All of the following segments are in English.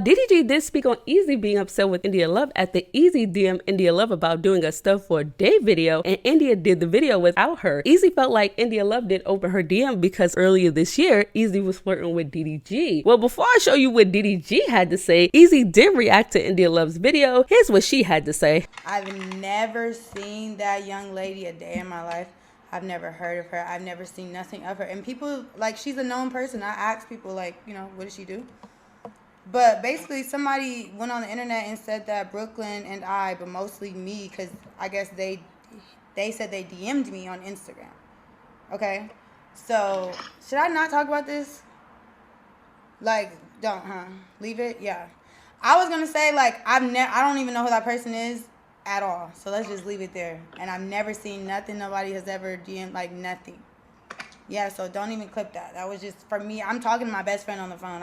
DDG did speak on Ezee being upset with India Love at the Ezee DM India Love about doing a Stuff for a Day video, and India did the video without her. Ezee felt like India Love didn't open her DM because earlier this year, Ezee was flirting with DDG. Well, before I show you what DDG had to say, Ezee did react to India Love's video. Here's what she had to say. I've never seen that young lady a day in my life. I've never heard of her. I've never seen nothing of her. And people, like, she's a known person. I ask people, like, you know, what does she do? But basically, somebody went on the internet and said that Brooklyn and I, but mostly me, because I guess they said they DM'd me on Instagram. Okay? So, should I not talk about this? Like, don't, huh? Leave it? Yeah. I was going to say, like, I don't even know who that person is at all. So, let's just leave it there. And I've never seen nothing. Nobody has ever DM'd, like, nothing. Yeah, so don't even clip that. That was just, for me, I'm talking to my best friend on the phone.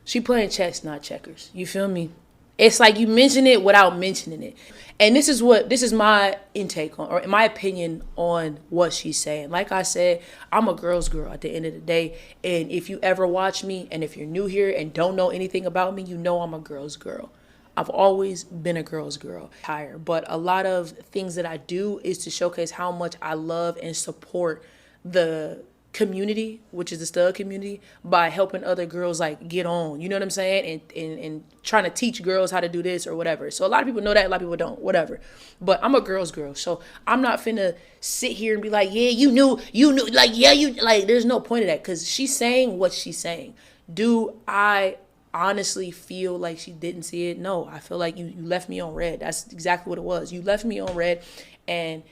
She playing chess, not checkers. You feel me? It's like you mention it without mentioning it. And this is my intake on, or my opinion on what she's saying. Like I said, I'm a girl's girl at the end of the day. And if you ever watch me, and if you're new here and don't know anything about me, you know I'm a girl's girl. I've always been a girl's girl. But a lot of things that I do is to showcase how much I love and support the community, which is the stud community, by helping other girls like get on, you know what I'm saying, and trying to teach girls how to do this or whatever. So a lot of people know that, a lot of people don't, whatever. But I'm a girl's girl, so I'm not finna sit here and be like, yeah, you knew, like, yeah, you, like, there's no point of that, because she's saying what she's saying. Do I honestly feel like she didn't see it? No, I feel like you left me on red. That's exactly what it was. You left me on red. And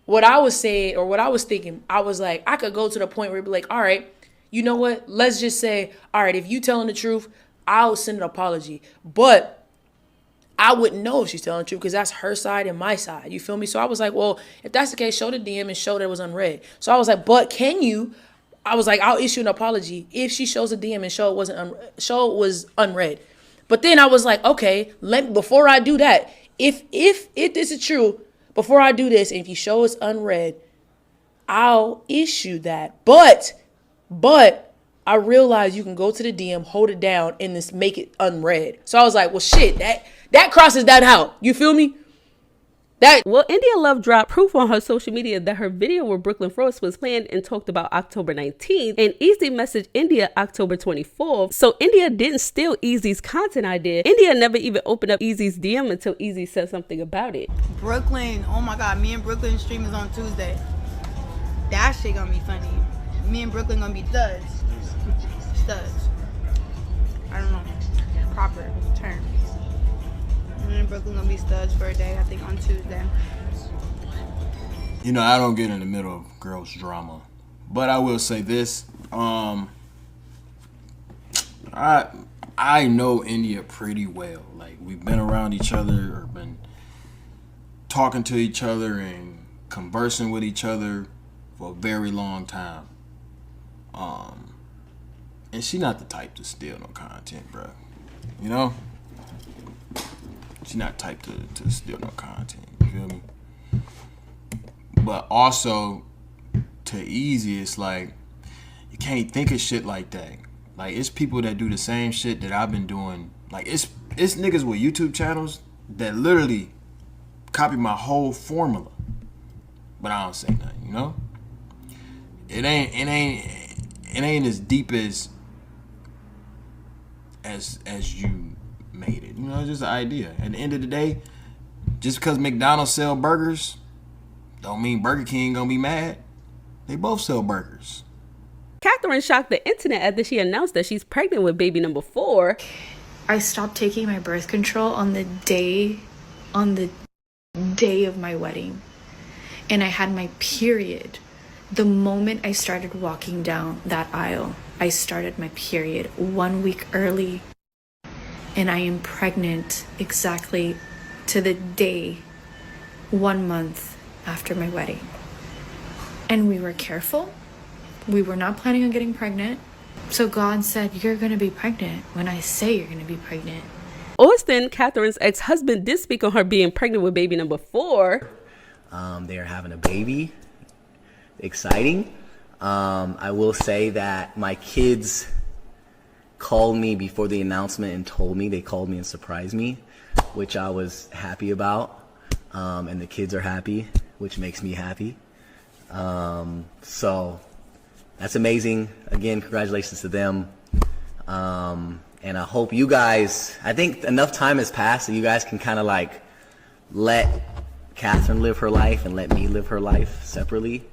what I was saying, or what I was thinking, I was like, I could go to the point where it'd be like, all right, you know what? Let's just say, all right, if you telling the truth, I'll send an apology. But I wouldn't know if she's telling the truth, because that's her side and my side. You feel me? So I was like, well, if that's the case, show the DM and show that it was unread. So I was like, but can you? I was like, I'll issue an apology if she shows a DM and show it was unread. But then I was like, okay, before I do that, if this is true, before I do this, and if you show it's unread, I'll issue that. But I realize you can go to the DM, hold it down, and just make it unread. So I was like, well, shit, that crosses that out. You feel me? Well, India Love dropped proof on her social media that her video with Brooklyn Frost was planned and talked about October 19th, and Ezee messaged India October 24th. So India didn't steal Ezee's content idea. India never even opened up Ezee's DM until Ezee said something about it. Brooklyn, oh my God, me and Brooklyn stream is on Tuesday. That shit gonna be funny. Me and Brooklyn gonna be studs. I don't know, proper term. Me and Brooklyn gonna be studs for a day, I think on Tuesday. You know, I don't get in the middle of girls' drama, but I will say this: I know India pretty well. Like, we've been around each other, or been talking to each other and conversing with each other for a very long time. And she not the type to steal no content, bro. You know? She's not the type to steal no content. You feel me? But also, to Ezee, it's like, you can't think of shit like that. Like, it's people that do the same shit that I've been doing. Like, it's niggas with YouTube channels that literally copy my whole formula. But I don't say nothing, you know? It ain't as deep as you made it. You know, it's just an idea. At the end of the day, just because McDonald's sell burgers don't mean Burger King gonna be mad. They both sell burgers. Catherine shocked the internet after she announced that she's pregnant with baby number 4. I stopped taking my birth control on the day of my wedding. And I had my period. The moment I started walking down that aisle, I started my period 1 week early. And I am pregnant exactly to the day 1 month after my wedding. And we were careful. We were not planning on getting pregnant. So God said, you're going to be pregnant when I say you're going to be pregnant. Austin, Catherine's ex-husband, did speak on her being pregnant with baby number 4. They are having a baby. Exciting. I will say that my kids called me before the announcement and told me. They called me and surprised me, which I was happy about. And the kids are happy, which makes me happy. So that's amazing. Again, congratulations to them. And I hope you guys, I think enough time has passed so you guys can kind of like let Catherine live her life and let me live her life separately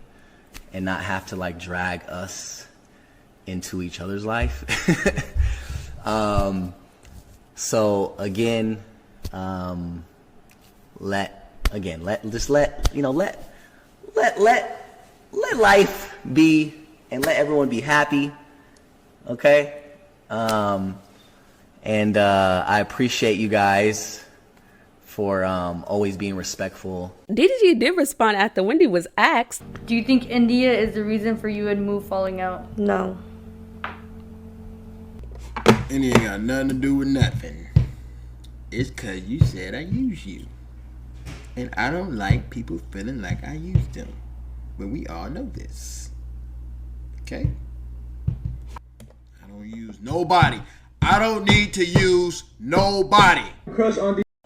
and not have to like drag us into each other's life. So again, let life be and let everyone be happy. Okay. And I appreciate you guys for always being respectful. DDG did respond after Wendy was asked, do you think India is the reason for you and Moo falling out? No. It ain't got nothing to do with nothing. It's cause you said I use you. And I don't like people feeling like I used them. But we all know this. Okay? I don't use nobody. I don't need to use nobody.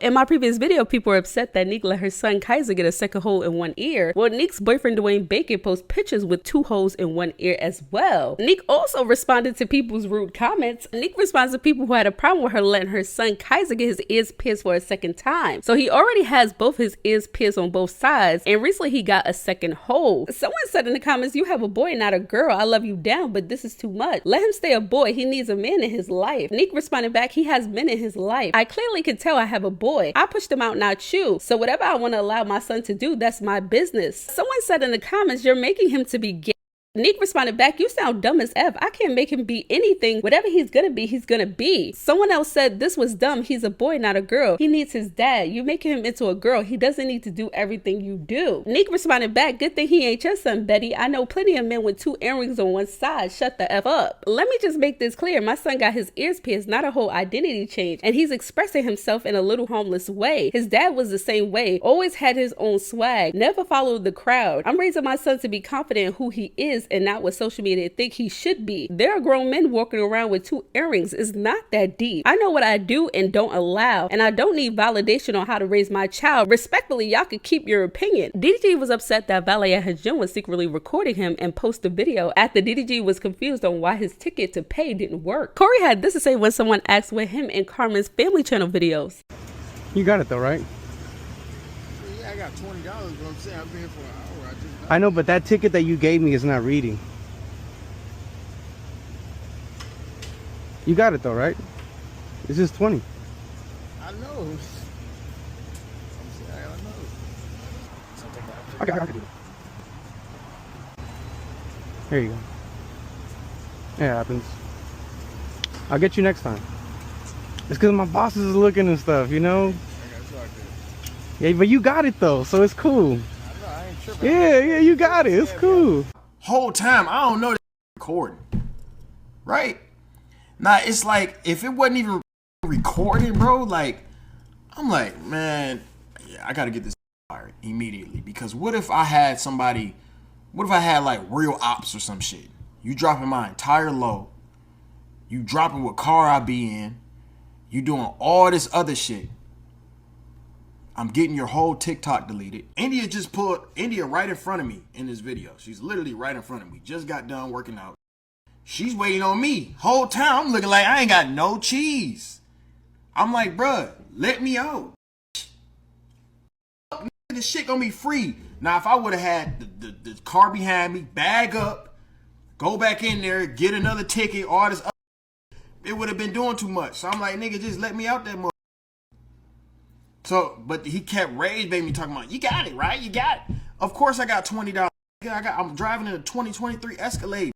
in my previous video, people were upset that Nique let her son Kaiser get a second hole in one ear. Well, Nique's boyfriend Dwayne Bacon posts pictures with 2 holes in one ear as well. Nique also responded to people's rude comments. Nique responds to people who had a problem with her letting her son Kaiser get his ears pierced for a second time. So he already has both his ears pierced on both sides, and recently he got a second hole. Someone said in the comments, "You have a boy, not a girl. I love you down, but this is too much. Let him stay a boy. He needs a man in his life." Nique responded back, "He has men in his life. I clearly can tell I have a boy. I pushed him out, not you. So whatever I want to allow my son to do, that's my business." Someone said in the comments, "You're making him to be gay." Nique responded back, "You sound dumb as F. I can't make him be anything. Whatever he's gonna be, he's gonna be." Someone else said, "This was dumb. He's a boy, not a girl. He needs his dad. You making him into a girl. He doesn't need to do everything you do." Nique responded back, "Good thing he ain't your son, Betty. I know plenty of men with 2 earrings on one side. Shut the F up." Let me just make this clear. My son got his ears pierced, not a whole identity change. And he's expressing himself in a little harmless way. His dad was the same way. Always had his own swag. Never followed the crowd. I'm raising my son to be confident in who he is and not what social media think he should be. There are grown men walking around with 2 earrings. It's not that deep. I know what I do and don't allow, and I don't need validation on how to raise my child. Respectfully, y'all can keep your opinion. DDG was upset that Valet at his gym was secretly recording him and post the video after DDG was confused on why his ticket to pay didn't work. Corey had this to say when someone asked with him and Carmen's family channel videos. You got it though, right? Yeah, I got $20, but I'm saying I've been here for an hour. I know, but that ticket that you gave me is not reading. You got it though, right? It's just 20. I know. I'm saying, I know. Okay, I can do it. Here you go. Yeah, it happens. I'll get you next time. It's because my bosses is looking and stuff, you know? Yeah, but you got it though, so it's cool. I ain't tripping. Yeah, you got it. It's cool. Whole time, I don't know that recording. Right? Nah, it's like, if it wasn't even recording, bro, like, I'm like, man, yeah, I gotta get this fired immediately. Because what if I had somebody, what if I had like real ops or some shit? You dropping my entire load. You dropping what car I be in. You doing all this other shit. I'm getting your whole TikTok deleted. India just put India right in front of me in this video. She's literally right in front of me. Just got done working out. She's waiting on me. Whole time I'm looking like I ain't got no cheese. I'm like, bruh, let me out. This shit gonna be free. Now, if I would have had the car behind me, bag up, go back in there, get another ticket, all this other, it would have been doing too much. So I'm like, nigga, just let me out that mother. So, but he kept rage baiting me, talking about, you got it, right? You got it. Of course I got $20. I'm driving in a 2023 Escalade.